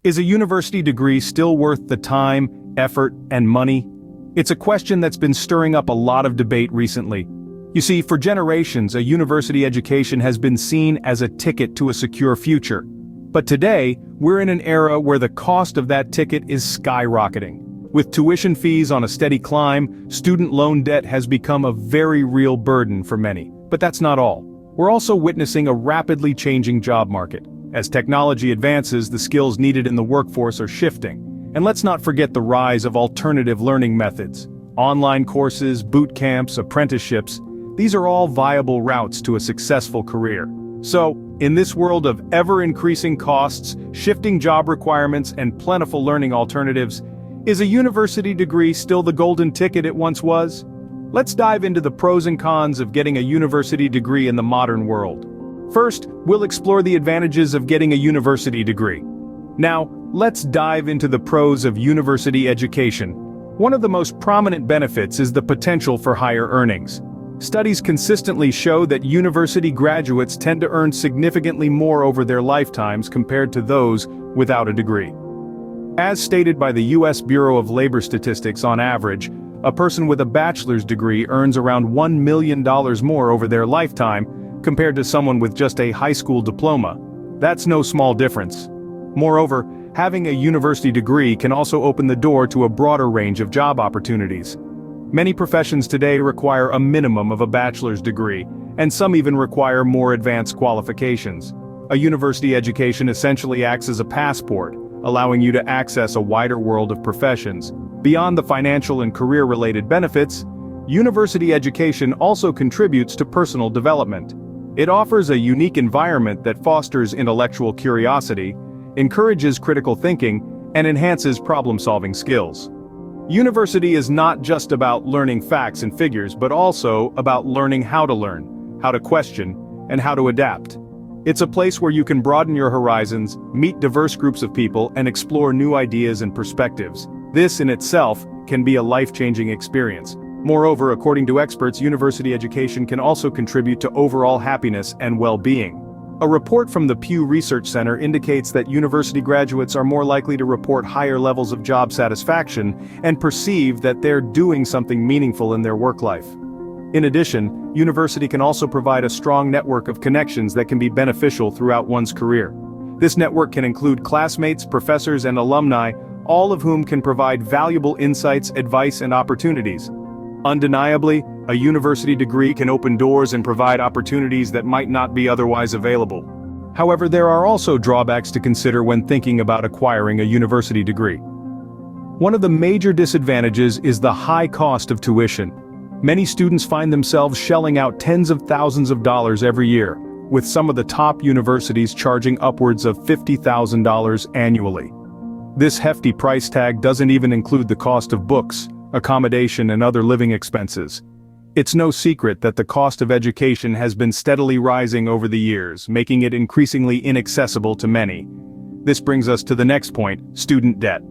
Is a university degree still worth the time, effort, and money? It's a question that's been stirring up a lot of debate recently. You see, for generations, a university education has been seen as a ticket to a secure future. But today, we're in an era where the cost of that ticket is skyrocketing. With tuition fees on a steady climb, student loan debt has become a very real burden for many. But that's not all. We're also witnessing a rapidly changing job market. As technology advances, the skills needed in the workforce are shifting. And let's not forget the rise of alternative learning methods. Online courses, boot camps, apprenticeships, these are all viable routes to a successful career. So, in this world of ever-increasing costs, shifting job requirements, and plentiful learning alternatives, is a university degree still the golden ticket it once was? Let's dive into the pros and cons of getting a university degree in the modern world. First, we'll explore the advantages of getting a university degree. Now, let's dive into the pros of university education. One of the most prominent benefits is the potential for higher earnings. Studies consistently show that university graduates tend to earn significantly more over their lifetimes compared to those without a degree. As stated by the U.S. Bureau of Labor Statistics, on average, a person with a bachelor's degree earns around $1 million more over their lifetime compared to someone with just a high school diploma. That's no small difference. Moreover, having a university degree can also open the door to a broader range of job opportunities. Many professions today require a minimum of a bachelor's degree, and some even require more advanced qualifications. A university education essentially acts as a passport, allowing you to access a wider world of professions. Beyond the financial and career-related benefits, university education also contributes to personal development. It offers a unique environment that fosters intellectual curiosity, encourages critical thinking, and enhances problem-solving skills. University is not just about learning facts and figures, but also about learning how to learn, how to question, and how to adapt. It's a place where you can broaden your horizons, meet diverse groups of people, and explore new ideas and perspectives. This in itself can be a life-changing experience. Moreover, according to experts, university education can also contribute to overall happiness and well-being. A report from the Pew Research Center indicates that university graduates are more likely to report higher levels of job satisfaction and perceive that they're doing something meaningful in their work life. In addition, university can also provide a strong network of connections that can be beneficial throughout one's career. This network can include classmates, professors, and alumni, all of whom can provide valuable insights, advice, and opportunities. Undeniably, a university degree can open doors and provide opportunities that might not be otherwise available. However, there are also drawbacks to consider when thinking about acquiring a university degree. One of the major disadvantages is the high cost of tuition. Many students find themselves shelling out tens of thousands of dollars every year, with some of the top universities charging upwards of $50,000 annually. This hefty price tag doesn't even include the cost of books, accommodation, and other living expenses. It's no secret that the cost of education has been steadily rising over the years, making it increasingly inaccessible to many. This brings us to the next point: student debt.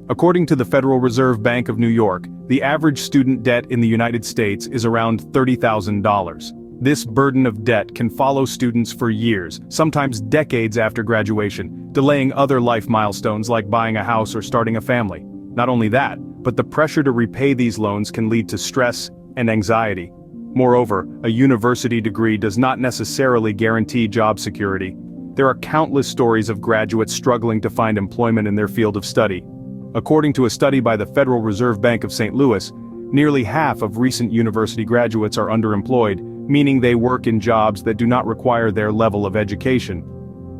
According to the Federal Reserve Bank of New York, the average student debt in the United States is around $30,000. This burden of debt can follow students for years, sometimes decades after graduation, delaying other life milestones like buying a house or starting a family. Not only that, but the pressure to repay these loans can lead to stress and anxiety. Moreover, a university degree does not necessarily guarantee job security. There are countless stories of graduates struggling to find employment in their field of study. According to a study by the Federal Reserve Bank of St. Louis, nearly half of recent university graduates are underemployed, meaning they work in jobs that do not require their level of education.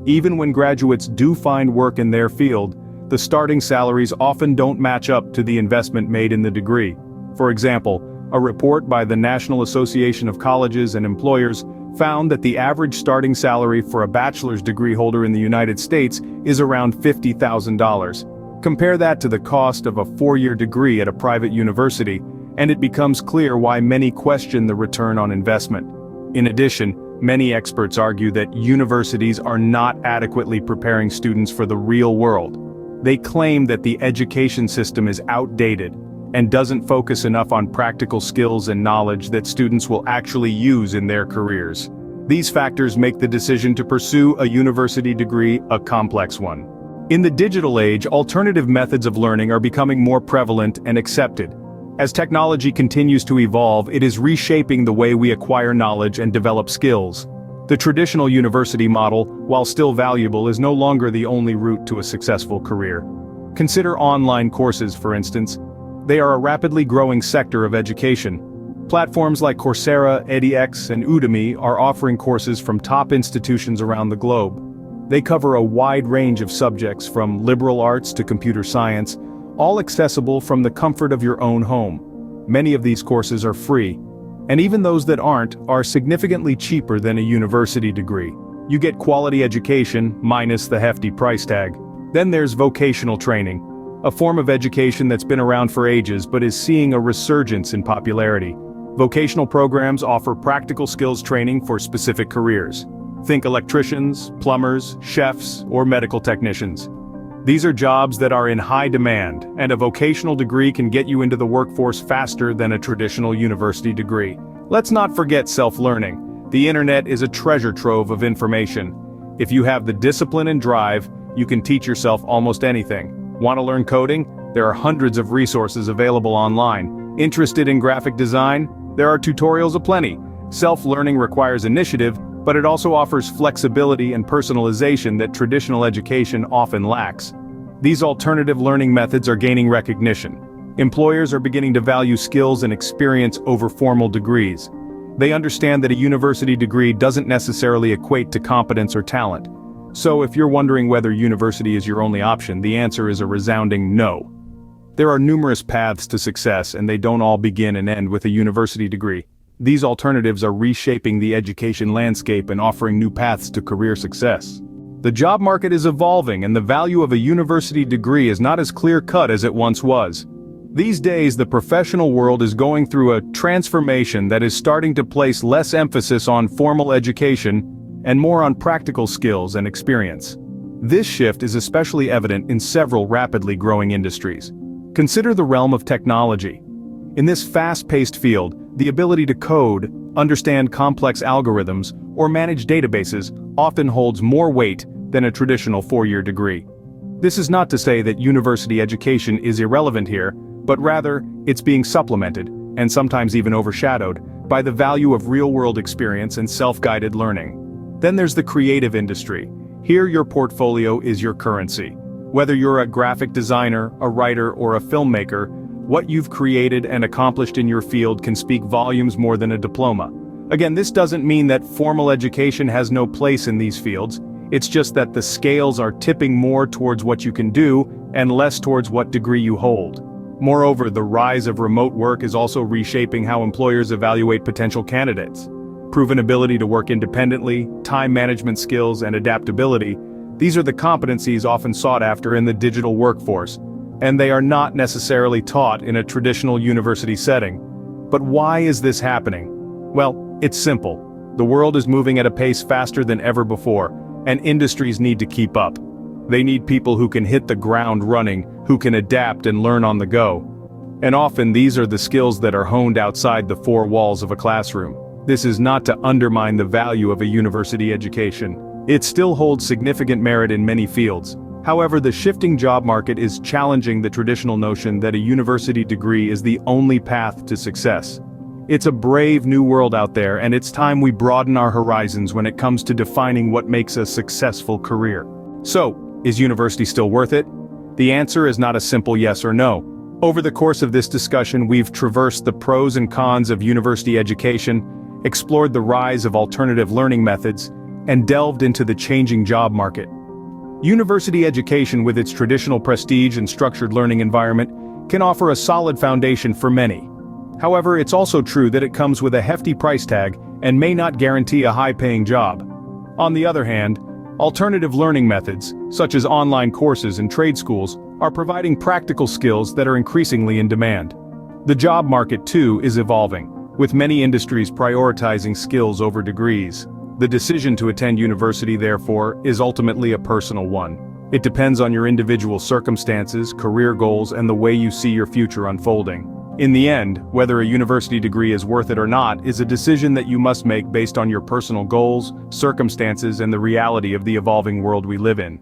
Even when graduates do find work in their field, the starting salaries often don't match up to the investment made in the degree. For example, a report by the National Association of Colleges and Employers found that the average starting salary for a bachelor's degree holder in the United States is around $50,000. Compare that to the cost of a four-year degree at a private university, and it becomes clear why many question the return on investment. In addition, many experts argue that universities are not adequately preparing students for the real world. They claim that the education system is outdated and doesn't focus enough on practical skills and knowledge that students will actually use in their careers. These factors make the decision to pursue a university degree a complex one. In the digital age, alternative methods of learning are becoming more prevalent and accepted. As technology continues to evolve, it is reshaping the way we acquire knowledge and develop skills. The traditional university model, while still valuable, is no longer the only route to a successful career. Consider online courses, for instance. They are a rapidly growing sector of education. Platforms like Coursera, edX, and Udemy are offering courses from top institutions around the globe. They cover a wide range of subjects from liberal arts to computer science, all accessible from the comfort of your own home. Many of these courses are free, and even those that aren't are significantly cheaper than a university degree. You get quality education, minus the hefty price tag. Then there's vocational training, a form of education that's been around for ages but is seeing a resurgence in popularity. Vocational programs offer practical skills training for specific careers. Think electricians, plumbers, chefs, or medical technicians. These are jobs that are in high demand, and a vocational degree can get you into the workforce faster than a traditional university degree. Let's not forget self-learning. The internet is a treasure trove of information. If you have the discipline and drive, you can teach yourself almost anything. Want to learn coding? There are hundreds of resources available online. Interested in graphic design? There are tutorials aplenty. Self-learning requires initiative, but it also offers flexibility and personalization that traditional education often lacks. These alternative learning methods are gaining recognition. Employers are beginning to value skills and experience over formal degrees. They understand that a university degree doesn't necessarily equate to competence or talent. So if you're wondering whether university is your only option, the answer is a resounding no. There are numerous paths to success, and they don't all begin and end with a university degree. These alternatives are reshaping the education landscape and offering new paths to career success. The job market is evolving, and the value of a university degree is not as clear-cut as it once was. These days, the professional world is going through a transformation that is starting to place less emphasis on formal education and more on practical skills and experience. This shift is especially evident in several rapidly growing industries. Consider the realm of technology. In this fast-paced field, the ability to code, understand complex algorithms, or manage databases often holds more weight than a traditional four-year degree. This is not to say that university education is irrelevant here, but rather, it's being supplemented, and sometimes even overshadowed, by the value of real-world experience and self-guided learning. Then there's the creative industry. Here your portfolio is your currency. Whether you're a graphic designer, a writer, or a filmmaker, what you've created and accomplished in your field can speak volumes more than a diploma. Again, this doesn't mean that formal education has no place in these fields. It's just that the scales are tipping more towards what you can do and less towards what degree you hold. Moreover, the rise of remote work is also reshaping how employers evaluate potential candidates. Proven ability to work independently, time management skills, and adaptability, these are the competencies often sought after in the digital workforce, and they are not necessarily taught in a traditional university setting. But why is this happening? Well, it's simple. The world is moving at a pace faster than ever before, and industries need to keep up. They need people who can hit the ground running, who can adapt and learn on the go. And often these are the skills that are honed outside the four walls of a classroom. This is not to undermine the value of a university education. It still holds significant merit in many fields. However, the shifting job market is challenging the traditional notion that a university degree is the only path to success. It's a brave new world out there, and it's time we broaden our horizons when it comes to defining what makes a successful career. So, is university still worth it? The answer is not a simple yes or no. Over the course of this discussion, we've traversed the pros and cons of university education, explored the rise of alternative learning methods, and delved into the changing job market. University education, with its traditional prestige and structured learning environment, can offer a solid foundation for many. However, it's also true that it comes with a hefty price tag and may not guarantee a high-paying job. On the other hand, alternative learning methods, such as online courses and trade schools, are providing practical skills that are increasingly in demand. The job market, too, is evolving, with many industries prioritizing skills over degrees. The decision to attend university, therefore, is ultimately a personal one. It depends on your individual circumstances, career goals, and the way you see your future unfolding. In the end, whether a university degree is worth it or not is a decision that you must make based on your personal goals, circumstances, and the reality of the evolving world we live in.